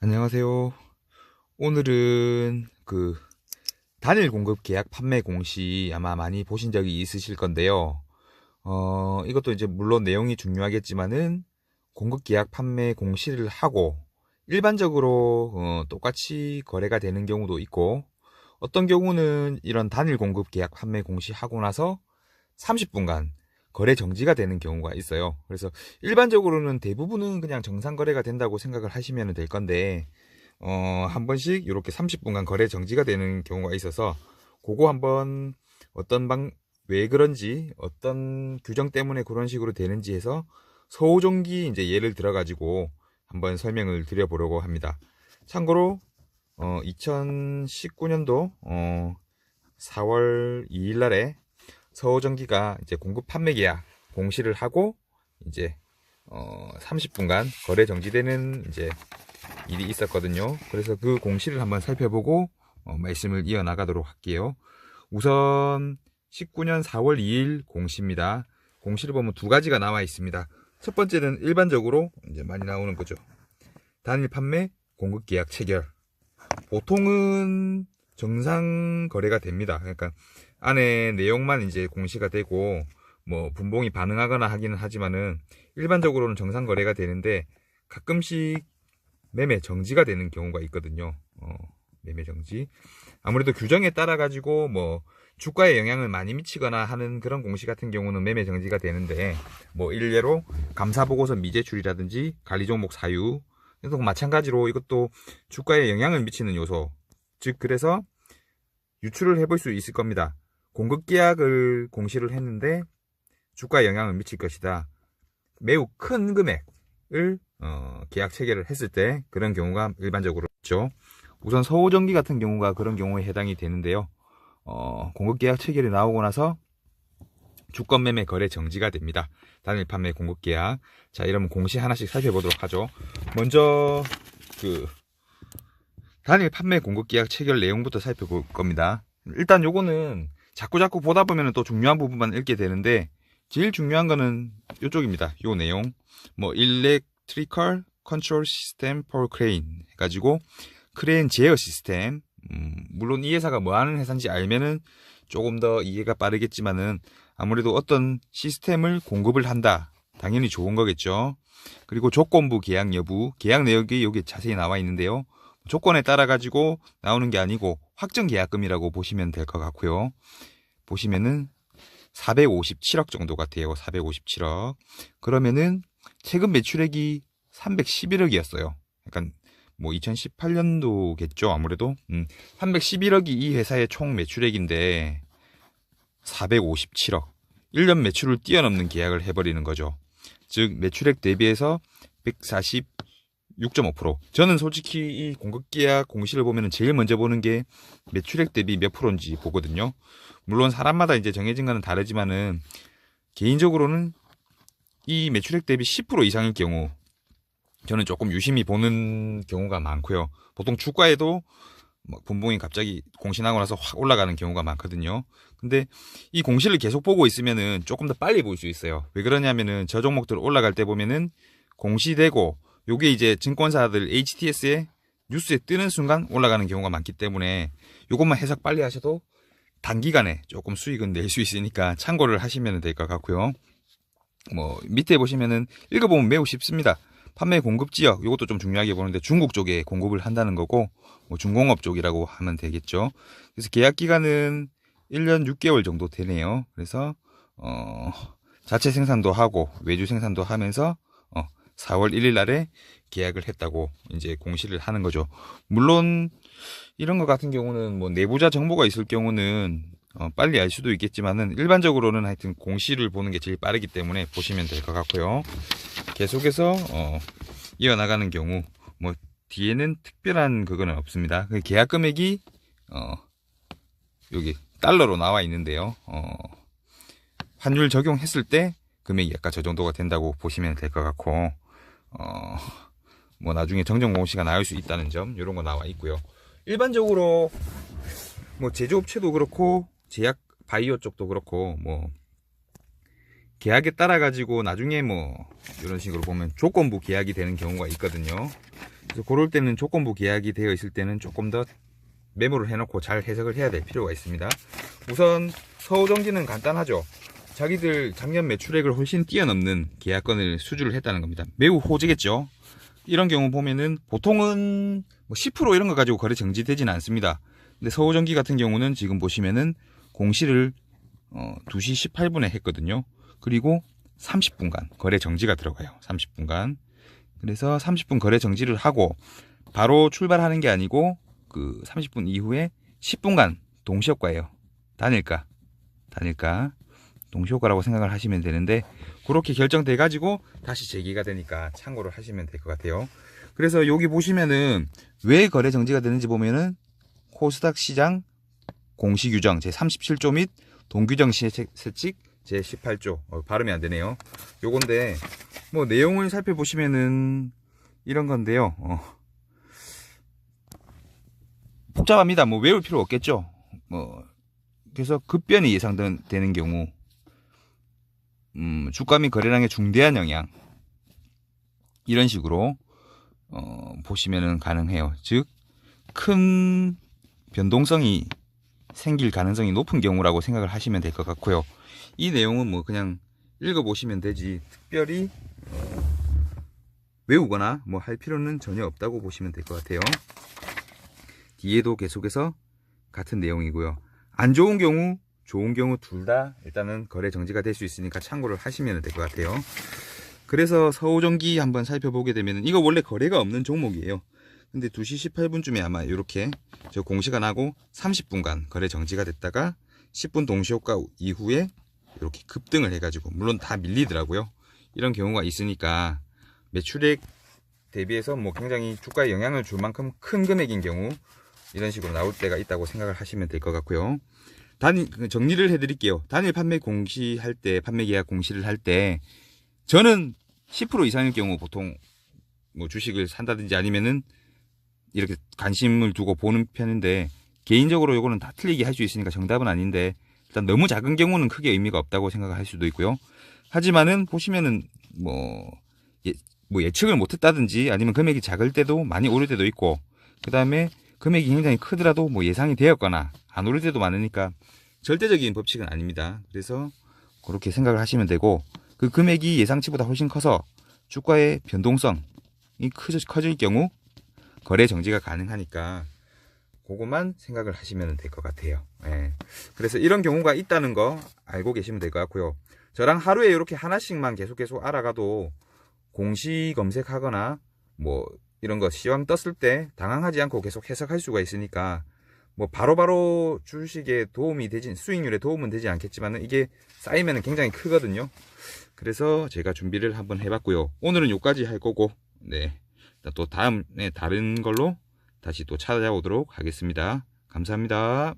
안녕하세요. 오늘은 단일 공급 계약 판매 공시 아마 많이 보신 적이 있으실 건데요. 이것도 이제 물론 내용이 중요하겠지만은 공급 계약 판매 공시를 하고 일반적으로 똑같이 거래가 되는 경우도 있고, 어떤 경우는 이런 단일 공급 계약 판매 공시 하고 나서 30분간 거래 정지가 되는 경우가 있어요. 그래서 일반적으로는 대부분은 그냥 정상 거래가 된다고 생각을 하시면 될 건데, 한 번씩 이렇게 30분간 거래 정지가 되는 경우가 있어서 그거 한번 왜 그런지, 어떤 규정 때문에 그런 식으로 되는지 해서 서호정기 이제 예를 들어 가지고 한번 설명을 드려보려고 합니다. 참고로 2019년도 4월 2일 날에 서호전기가 이제 공급 판매 계약 공시를 하고 이제 30분간 거래 정지되는 이제 일이 있었거든요. 그래서 그 공시를 한번 살펴보고 말씀을 이어나가도록 할게요. 우선 19년 4월 2일 공시입니다. 공시를 보면 두 가지가 나와 있습니다. 첫 번째는 일반적으로 이제 많이 나오는 거죠. 단일 판매 공급 계약 체결. 보통은 정상 거래가 됩니다. 그러니까 안에 내용만 이제 공시가 되고 뭐 분봉이 반응하거나 하기는 하지만은 일반적으로는 정상 거래가 되는데, 가끔씩 매매 정지가 되는 경우가 있거든요. 매매 정지. 아무래도 규정에 따라 가지고 뭐 주가에 영향을 많이 미치거나 하는 그런 공시 같은 경우는 매매 정지가 되는데, 뭐 일례로 감사 보고서 미제출이라든지 관리 종목 사유, 그래서 마찬가지로 이것도 주가에 영향을 미치는 요소. 즉 그래서 유출을 해볼 수 있을 겁니다. 공급 계약을 공시를 했는데 주가에 영향을 미칠 것이다. 매우 큰 금액을 계약 체결을 했을 때 그런 경우가 일반적으로 있죠. 우선 서호전기 같은 경우가 그런 경우에 해당이 되는데요. 공급 계약 체결이 나오고 나서 주권 매매 거래 정지가 됩니다. 단일 판매 공급 계약. 자, 이러면 공시 하나씩 살펴보도록 하죠. 먼저 단일 판매 공급 계약 체결 내용부터 살펴볼 겁니다. 일단 요거는 자꾸 보다 보면 또 중요한 부분만 읽게 되는데, 제일 중요한 거는 이쪽입니다. 요 내용. 뭐 Electrical Control System for Crane 해가지고 크레인 제어 시스템. 물론 이 회사가 뭐 하는 회사인지 알면은 조금 더 이해가 빠르겠지만은, 아무래도 어떤 시스템을 공급을 한다. 당연히 좋은 거겠죠. 그리고 조건부 계약 여부, 계약 내역이 여기 자세히 나와 있는데요. 조건에 따라 가지고 나오는 게 아니고 확정 계약금이라고 보시면 될 것 같고요. 보시면은 457억 정도 같아요. 457억. 그러면은 최근 매출액이 311억이었어요. 약간 뭐 2018년도겠죠, 아무래도. 311억이 이 회사의 총 매출액인데 457억. 1년 매출을 뛰어넘는 계약을 해버리는 거죠. 즉 매출액 대비해서 146.5%. 저는 솔직히 이 공급 계약 공시를 보면 제일 먼저 보는 게 매출액 대비 몇 프로인지 보거든요. 물론 사람마다 이제 정해진 거는 다르지만은 개인적으로는 이 매출액 대비 10% 이상일 경우 저는 조금 유심히 보는 경우가 많고요. 보통 주가에도 분봉이 갑자기 공시 나고 나서 확 올라가는 경우가 많거든요. 근데 이 공시를 계속 보고 있으면은 조금 더 빨리 볼 수 있어요. 왜 그러냐면은 저 종목들 올라갈 때 보면은 공시되고 요게 이제 증권사들 HTS에 뉴스에 뜨는 순간 올라가는 경우가 많기 때문에 요것만 해석 빨리 하셔도 단기간에 조금 수익은 낼 수 있으니까 참고를 하시면 될 것 같고요. 뭐 밑에 보시면은 읽어보면 매우 쉽습니다. 판매 공급 지역, 이것도 좀 중요하게 보는데 중국 쪽에 공급을 한다는 거고, 뭐 중공업 쪽이라고 하면 되겠죠. 그래서 계약 기간은 1년 6개월 정도 되네요. 그래서 자체 생산도 하고 외주 생산도 하면서 4월 1일 날에 계약을 했다고 이제 공시를 하는 거죠. 물론 이런 것 같은 경우는 뭐 내부자 정보가 있을 경우는 빨리 알 수도 있겠지만은, 일반적으로는 하여튼 공시를 보는 게 제일 빠르기 때문에 보시면 될 것 같고요. 계속해서 이어나가는 경우 뭐 뒤에는 특별한 그거는 없습니다. 그 계약 금액이 여기 달러로 나와 있는데요. 환율 적용했을 때 금액이 약간 저 정도가 된다고 보시면 될 것 같고, 뭐 나중에 정정 공시가 나올 수 있다는 점, 이런 거 나와 있고요. 일반적으로 뭐 제조업체도 그렇고 제약 바이오 쪽도 그렇고 뭐 계약에 따라 가지고 나중에 뭐 이런 식으로 보면 조건부 계약이 되는 경우가 있거든요. 그래서 그럴 때는 조건부 계약이 되어 있을 때는 조금 더 메모를 해놓고 잘 해석을 해야 될 필요가 있습니다. 우선 서우정기는 간단하죠. 자기들 작년 매출액을 훨씬 뛰어넘는 계약건을 수주를 했다는 겁니다. 매우 호재겠죠. 이런 경우 보면은 보통은 뭐 10% 이런 거 가지고 거래 정지되지는 않습니다. 근데 서우정기 같은 경우는 지금 보시면은 공시를 2시 18분에 했거든요. 그리고 30분간 거래 정지가 들어가요. 30분간. 그래서 30분 거래 정지를 하고 바로 출발하는 게 아니고 그 30분 이후에 10분간 동시효과예요. 단일가 동시효과라고 생각을 하시면 되는데, 그렇게 결정돼 가지고 다시 재개가 되니까 참고를 하시면 될 것 같아요. 그래서 여기 보시면은 왜 거래 정지가 되는지 보면은 코스닥 시장 공시 규정 제37조 및 동규정 세칙 제18조, 발음이 안 되네요. 요건데 뭐 내용을 살펴보시면은 이런 건데요. 복잡합니다. 뭐 외울 필요 없겠죠. 그래서 급변이 예상되는 경우, 주가 및 거래량에 중대한 영향, 이런 식으로 보시면은 가능해요. 즉 큰 변동성이 생길 가능성이 높은 경우라고 생각을 하시면 될 것 같고요. 이 내용은 뭐 그냥 읽어보시면 되지 특별히 외우거나 뭐 할 필요는 전혀 없다고 보시면 될 것 같아요. 뒤에도 계속해서 같은 내용이고요. 안 좋은 경우, 좋은 경우 둘 다 일단은 거래 정지가 될 수 있으니까 참고를 하시면 될 것 같아요. 그래서 서우정기 한번 살펴보게 되면 이거 원래 거래가 없는 종목이에요. 근데 2시 18분쯤에 아마 이렇게 저 공시가 나고 30분간 거래 정지가 됐다가 10분 동시효과 이후에 이렇게 급등을 해가지고, 물론 다 밀리더라고요. 이런 경우가 있으니까 매출액 대비해서 뭐 굉장히 주가에 영향을 줄 만큼 큰 금액인 경우 이런 식으로 나올 때가 있다고 생각을 하시면 될 것 같고요. 정리를 해드릴게요. 단일 판매 공시할 때, 판매 계약 공시를 할 때 저는 10% 이상일 경우 보통 뭐 주식을 산다든지 아니면은 이렇게 관심을 두고 보는 편인데, 개인적으로 이거는 다 틀리게 할 수 있으니까 정답은 아닌데, 일단 너무 작은 경우는 크게 의미가 없다고 생각할 수도 있고요. 하지만은 보시면은 뭐 예측을 못했다든지 아니면 금액이 작을 때도 많이 오를 때도 있고, 그 다음에 금액이 굉장히 크더라도 뭐 예상이 되었거나 안 오를 때도 많으니까 절대적인 법칙은 아닙니다. 그래서 그렇게 생각을 하시면 되고, 그 금액이 예상치보다 훨씬 커서 주가의 변동성이 커질 경우 거래 정지가 가능하니까 그것만 생각을 하시면 될 것 같아요. 예. 그래서 이런 경우가 있다는 거 알고 계시면 될 것 같고요. 저랑 하루에 이렇게 하나씩만 계속 알아가도 공시 검색하거나 뭐 이런 거 시황 떴을 때 당황하지 않고 계속 해석할 수가 있으니까, 뭐 바로바로 주식에 도움이 되진, 수익률에 도움은 되지 않겠지만 이게 쌓이면 굉장히 크거든요. 그래서 제가 준비를 한번 해봤고요. 오늘은 여기까지 할 거고, 네, 또 다음에 다른 걸로 다시 또 찾아오도록 하겠습니다. 감사합니다.